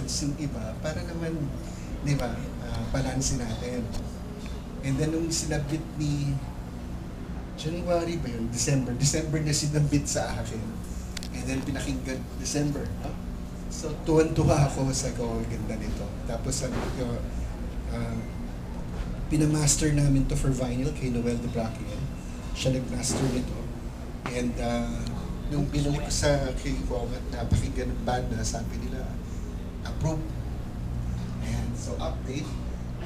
months yung iba para naman, di ba, balansin natin. And then nung sinabit ni January ba yun? December na sinabit sa akin. And then pinakinggan December. No? So tuwan-tuwa ako sa ganda nito. Tapos sabi ko, pinamaster namin to for vinyl kay Noel de Bracian. Siya nag-master nito. And nung binalik ko sa kay Wong at napakinggan ng banda, sabi nila, approve. Ayan, so update.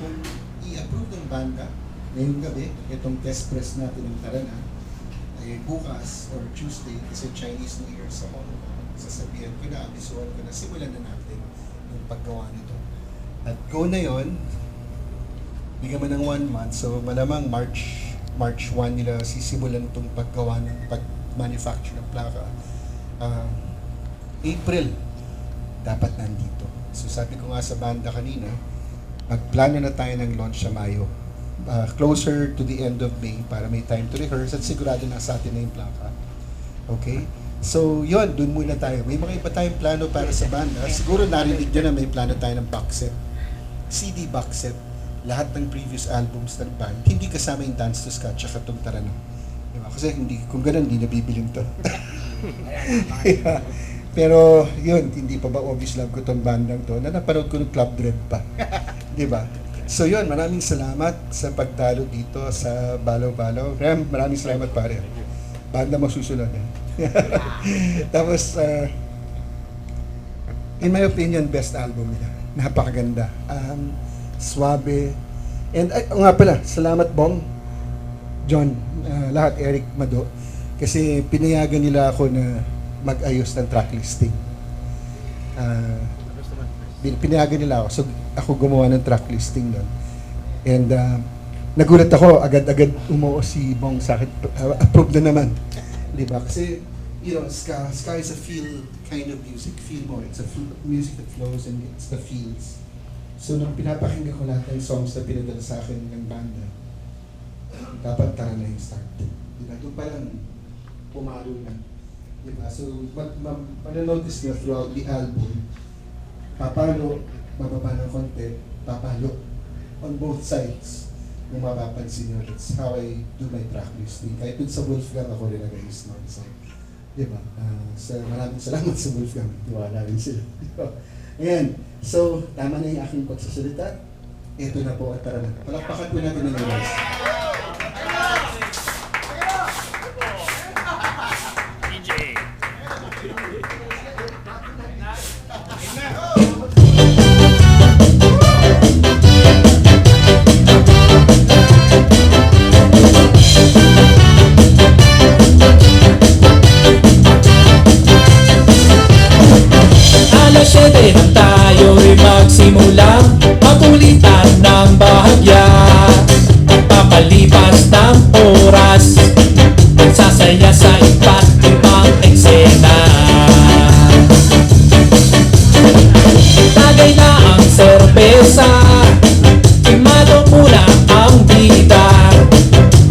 Kung i-approve ng banda, ngayong gabi, itong test press natin ng Tarana, ay bukas or Tuesday, kasi Chinese New Year, so sasabihan ko na, abisuhan ko na, simulan na natin yung paggawa nito. At go na yon, bigyan mo ng 1 month, so malamang March 1 nila sisimulan itong paggawa ng pag-manufacture ng plaka. April, dapat nandito. So sabi ko nga sa banda kanina, magplano na tayo ng launch sa Mayo. Closer to the end of May para may time to rehearse at sigurado na sa atin na yung plaka. Okay? So yun, dun muna tayo. May mga iba tayong plano para sa banda. Siguro narinig nyo na may plano tayo ng box set. CD box set. Lahat ng previous albums ng band. Hindi kasama yung Dance to Scotch at itong Tarana. Diba? Kasi hindi, kung ganun, hindi nabibilin to. Yeah. Pero yun, hindi pa ba obvious love ko itong bandang to na napanood ko ng Club Dread pa. Diba? So yun, maraming salamat sa pagdalo dito sa Balaw-Balaw. Rem, maraming salamat pare. Banda masusunod. Tapos, in my opinion, best album nila. Napakaganda. Suabe. And nga pala, salamat Bong, John, lahat, Eric Mado. Kasi pinayagan nila ako na mag-ayos ng track listing. Pinayagan nila ako. So, ako gumawa ng track listing doon. And nagulat ako, agad-agad umuo si Bong sa akin. Approve na naman. Diba? Kasi, you know, ska is a feel kind of music. Feel mo. It's a music that flows and it's the feels. So, nung pinapakinggan ko lahat ng songs na pinadala sa akin ng banda, dapat tara na yung start. Diba? Doon pa lang, pumalo na. Diba? So, mananotice nyo throughout the album, papalo, mababa ng konti, papalo. On both sides, kung mapapansin nyo, that's how I do my track listing. Kahit dun sa Wolfgang ako rin nag-ayos nun. So, diba? Maraming salamat sa Wolfgang. Tiwala rin sila. Diba? Ayan. So, tama na yung aking pagsasalita. Ito na po at tara na. Palakpakan po natin ang guys. Nang tayo'y magsimula, makulitan ng bahagya. Papalipas ng oras, magsasaya sa iba't ibang eksena. Tagay na ang serbesa, imado muna ang bida.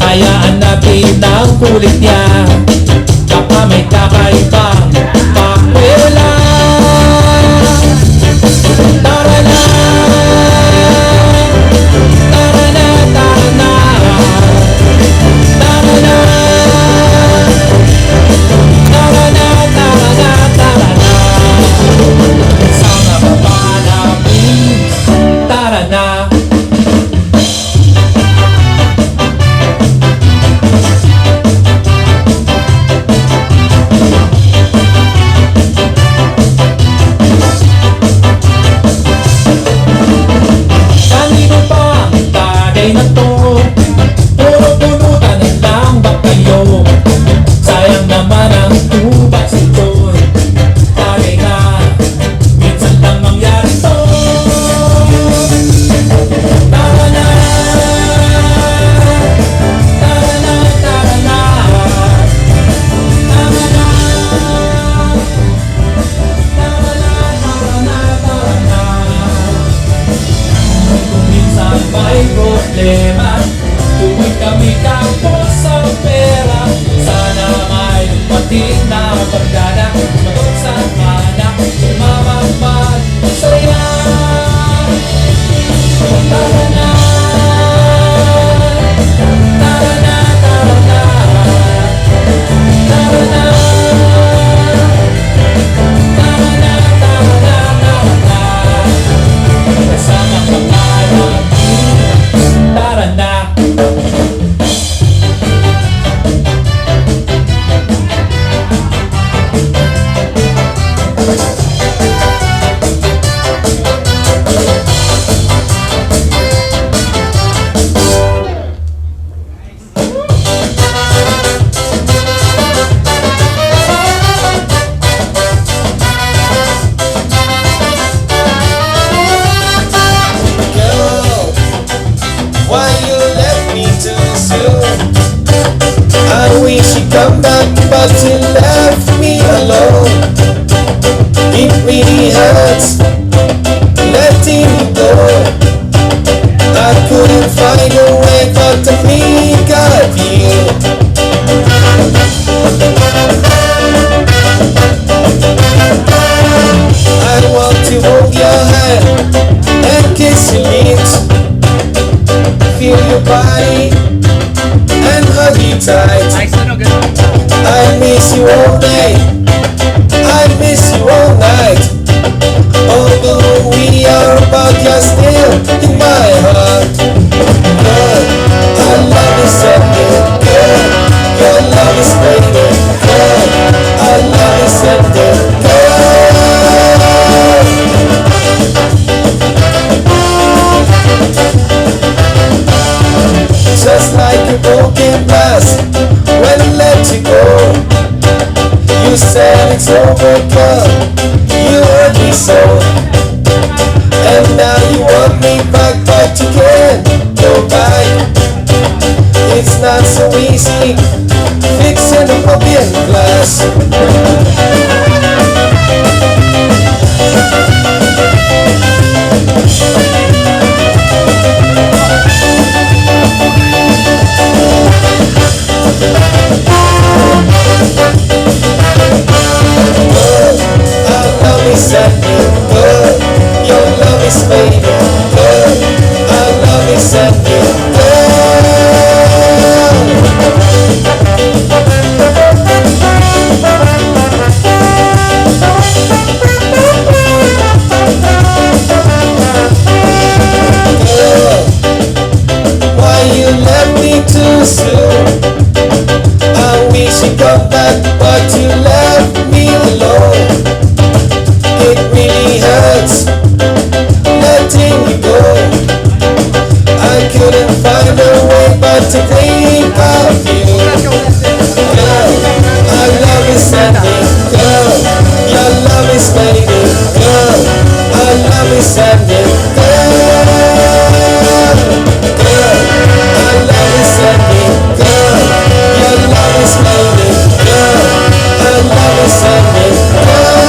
Hayaan natin ang kulit niya, baka may kakaibang pakwela. Tara na, tara na, tara na, tara na, tara na, tara na, tara na. Sa mababa namin, tara na. Na to, puro punutan lang ba kayo? Sayang naman ang tubas ito. Tagay na, minsan lang mangyari to. Tara na, tara na, tara na, tara na, tara na, tara na, tara na. Kung minsan may problema, tuwing kami kapos sa pera, sana may dumating na pagdana, magsama na, sumamang magpasaya. smile and kiss your lips. Feel your body and hug you tight. I miss you all day, I miss you all night. Although we are apart, you're still in my heart. Girl, our love is ending. Girl, your love is fading. Girl, our love is ending. Girl, just like a broken glass when I let you go. You said it's over, girl. You hurt me so. And now you want me back, but you can't go back. It's not so easy fixing a broken glass. Our love is ending, girl. Your love is fading, girl. Our love is ending, girl. Girl, why you left me too soon? I wish you come back, but you left me alone. It really hurts letting you go. I couldn't find a way but to think of you. Girl, our love is ending. Girl, your love is fading. Girl, our love is ending. Girl, girl, our love is ending. Girl, your love is fading. Girl, our love is ending. Girl.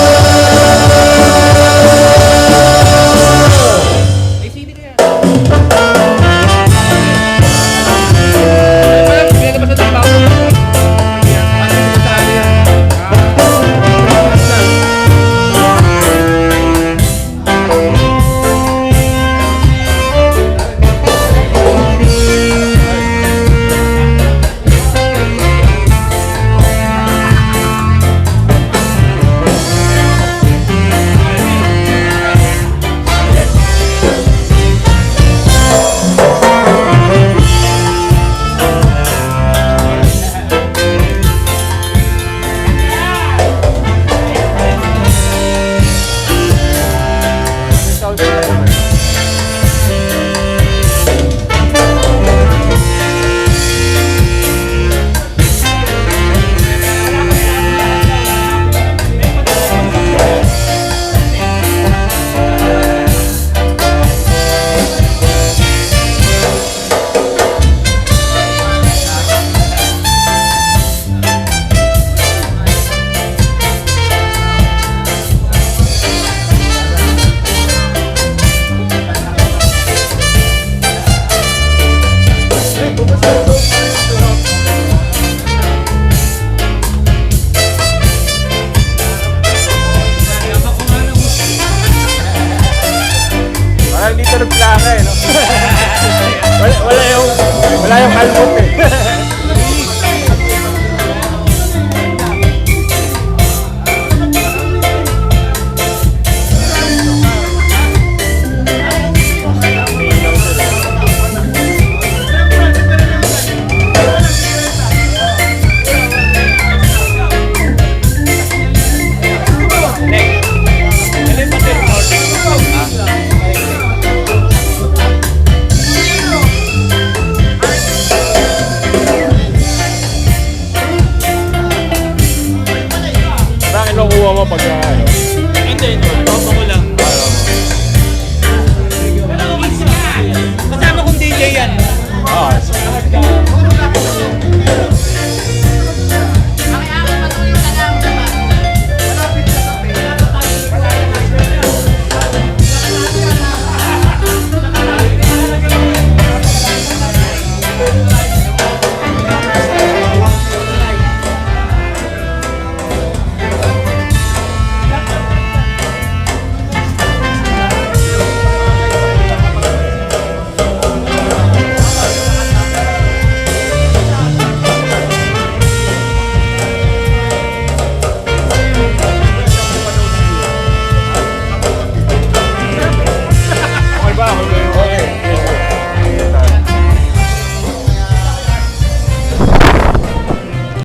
Parang dito nagplaka eh, no? wala yung kalmot eh.